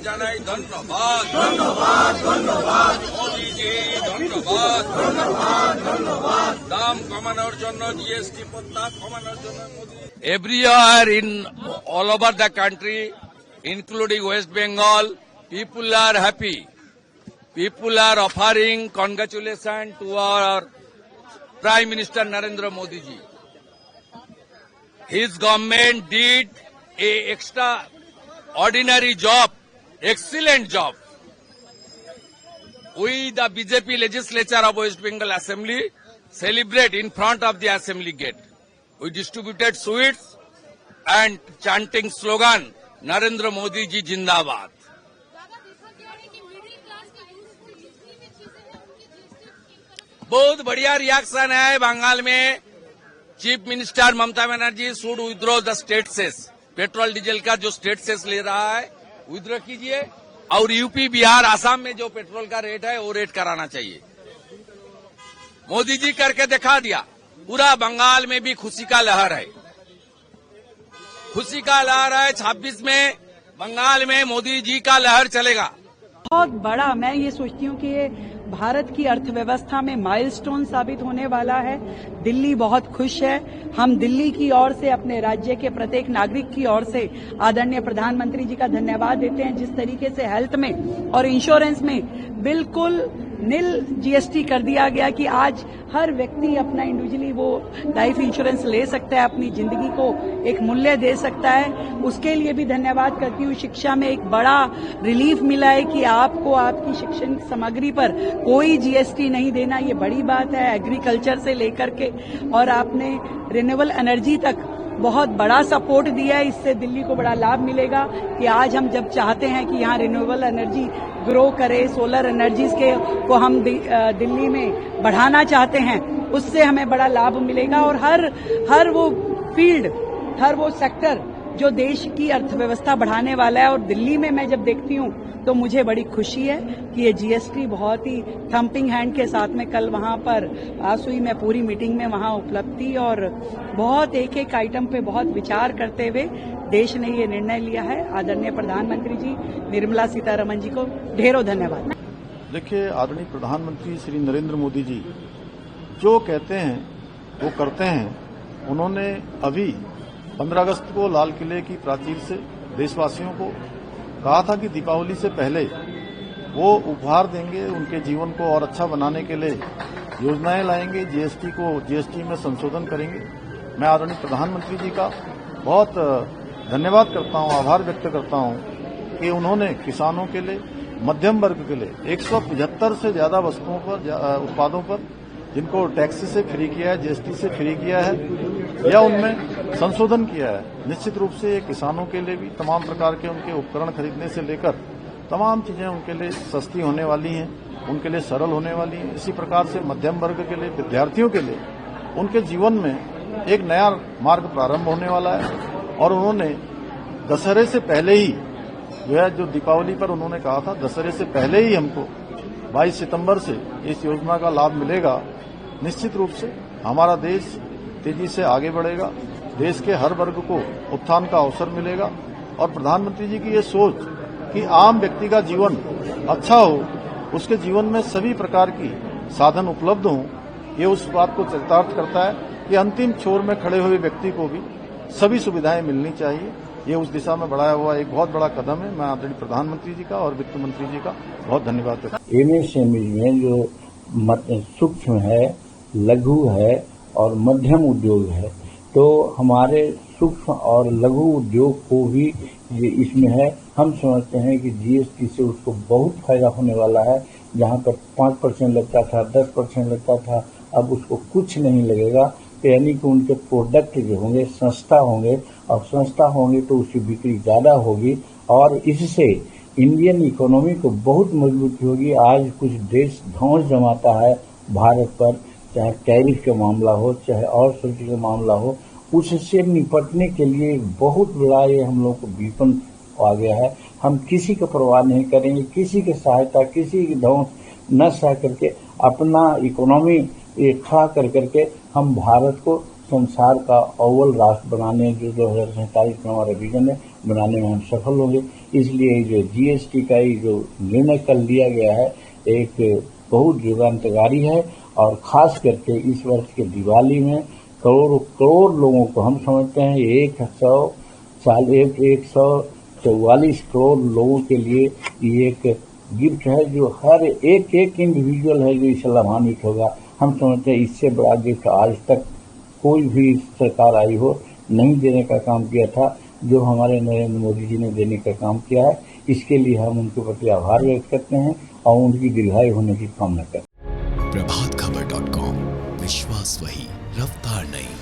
জানাই ধন্যবাদ ধন্যবাদ ধন্যবাদ মোদিজি ধন্যবাদ ধন্যবাদ ধন্যবাদ দাম কমানোর জন্য জিএসটি পত্তা কমানোর জন্য Modi everywhere in all over the country including West Bengal, people are happy. People are offering congratulations to our Prime Minister Narendra Modi ji. His government did a extraordinary job, excellent job. We, the BJP legislature of West Bengal Assembly, celebrate in front of the Assembly gate. We distributed sweets and chanting slogan, Narendra Modi ji जिंदाबाद। बहुत बढ़िया reaction है बंगाल में। Chief minister Mamata Banerjee should withdraw the state cess. Petrol diesel का जो state cess ले रहा है विथड्रॉ कीजिए और यूपी बिहार आसाम में जो पेट्रोल का रेट है वो रेट कराना चाहिए। मोदी जी करके दिखा दिया। पूरा बंगाल में भी खुशी का लहर है। खुशी का लहर है। 26 में बंगाल में मोदी जी का लहर चलेगा। बहुत बड़ा, मैं ये सोचती हूँ कि ये भारत की अर्थव्यवस्था में माइलस्टोन साबित होने वाला है। दिल्ली बहुत खुश है। हम दिल्ली की ओर से, अपने राज्य के प्रत्येक नागरिक की ओर से आदरणीय प्रधानमंत्री जी का धन्यवाद देते हैं। जिस तरीके से हेल्थ में और इंश्योरेंस में बिल्कुल नील जीएसटी कर दिया गया कि आज हर व्यक्ति अपना इंडिविजुअली वो लाइफ इंश्योरेंस ले सकता है, अपनी जिंदगी को एक मूल्य दे सकता है, उसके लिए भी धन्यवाद करती हूँ। शिक्षा में एक बड़ा रिलीफ मिला है कि आपको आपकी शैक्षणिक सामग्री पर कोई जीएसटी नहीं देना, ये बड़ी बात है। एग्रीकल्चर से लेकर के और आपने रिन्यूएबल एनर्जी तक बहुत बड़ा सपोर्ट दिया है। इससे दिल्ली को बड़ा लाभ मिलेगा कि आज हम जब चाहते हैं कि यहाँ रिन्यूएबल एनर्जी ग्रो करे, सोलर एनर्जीज को हम दिल्ली में बढ़ाना चाहते हैं, उससे हमें बड़ा लाभ मिलेगा। और हर वो फील्ड, हर वो सेक्टर जो देश की अर्थव्यवस्था बढ़ाने वाला है। और दिल्ली में मैं जब देखती हूँ तो मुझे बड़ी खुशी है कि ये जीएसटी बहुत ही थम्पिंग हैंड के साथ में कल वहां पर पास हुई। मैं पूरी मीटिंग में वहां उपलब्ध थी और बहुत एक एक आइटम पे बहुत विचार करते हुए देश ने ये निर्णय लिया है। आदरणीय प्रधानमंत्री जी निर्मला सीतारमण जी को ढेरों धन्यवाद। देखिए, आदरणीय प्रधानमंत्री श्री नरेंद्र मोदी जी जो कहते हैं वो करते हैं। उन्होंने अभी 15 अगस्त को लाल किले की प्राचीर से देशवासियों को कहा था कि दीपावली से पहले वो उपहार देंगे, उनके जीवन को और अच्छा बनाने के लिए योजनाएं लाएंगे, जीएसटी में संशोधन करेंगे। मैं आदरणीय प्रधानमंत्री जी का बहुत धन्यवाद करता हूं, आभार व्यक्त करता हूं कि उन्होंने किसानों के लिए, मध्यम वर्ग के लिए 175 से ज्यादा वस्तुओं पर, उत्पादों पर जिनको टैक्स से फ्री किया है, जीएसटी से फ्री किया है या उनमें संशोधन किया है। निश्चित रूप से ये किसानों के लिए भी तमाम प्रकार के उनके उपकरण खरीदने से लेकर तमाम चीजें उनके लिए सस्ती होने वाली हैं, उनके लिए सरल होने वाली हैं। इसी प्रकार से मध्यम वर्ग के लिए, विद्यार्थियों के लिए उनके जीवन में एक नया मार्ग प्रारंभ होने वाला है। और उन्होंने दशहरे से पहले ही जो दीपावली पर उन्होंने कहा था, दशहरे से पहले ही हमको 22 सितंबर से इस योजना का लाभ मिलेगा। निश्चित रूप से हमारा देश तेजी से आगे बढ़ेगा, देश के हर वर्ग को उत्थान का अवसर मिलेगा। और प्रधानमंत्री जी की ये सोच कि आम व्यक्ति का जीवन अच्छा हो, उसके जीवन में सभी प्रकार की साधन उपलब्ध हों, ये उस बात को चरितार्थ करता है कि अंतिम छोर में खड़े हुए व्यक्ति को भी सभी सुविधाएं मिलनी चाहिए। ये उस दिशा में बढ़ाया हुआ एक बहुत बड़ा कदम है। मैं आदरणीय प्रधानमंत्री जी का और वित्त मंत्री जी का बहुत धन्यवाद करता हूं। एमएसएमई में जो सूक्ष्म है, लघु है और मध्यम उद्योग है, तो हमारे सूक्ष्म और लघु उद्योग को भी ये इसमें है। हम समझते हैं कि जीएसटी से उसको बहुत फायदा होने वाला है। जहां पर 5% लगता था, 10% लगता था, अब उसको कुछ नहीं लगेगा। यानी कि उनके प्रोडक्ट जो होंगे सस्ता होंगे, और सस्ता होंगे तो उसकी बिक्री ज्यादा होगी और इससे इंडियन इकोनॉमी को बहुत मजबूती होगी। आज कुछ देश धौंस जमाता है भारत पर, चाहे टैरिफ का मामला हो, चाहे और सब्जी का मामला हो, उससे निपटने के लिए बहुत बड़ा ये हम लोग को विपन आ गया है। हम किसी का परवाह नहीं करेंगे, किसी की सहायता, किसी की धौंस न सह करके अपना इकोनॉमी खड़ा कर करके हम भारत को संसार का अव्वल राष्ट्र बनाने जो 2047 का हमारा विजन है बनाने में हम सफल होंगे। इसलिए जो जीएसटी का ही जो निर्णय कल लिया गया है एक बहुत युगांतकारी है और खास करके इस वर्ष के दिवाली में करोड़ लोगों को हम समझते हैं 144 करोड़ लोगों के लिए ये एक गिफ्ट है जो हर एक इंडिविजुअल है जो इससे लाभान्वित होगा। हम समझते हैं इससे बड़ा गिफ्ट आज तक कोई भी सरकार आई हो नहीं देने का काम किया था जो हमारे नरेंद्र मोदी जी ने देने का काम किया है। इसके लिए हम उनके प्रति आभार व्यक्त करते हैं और उनकी दीर्घायु होने की कामना करते हैं। प्रभातखबर.com, विश्वास वही, रफ्तार नहीं।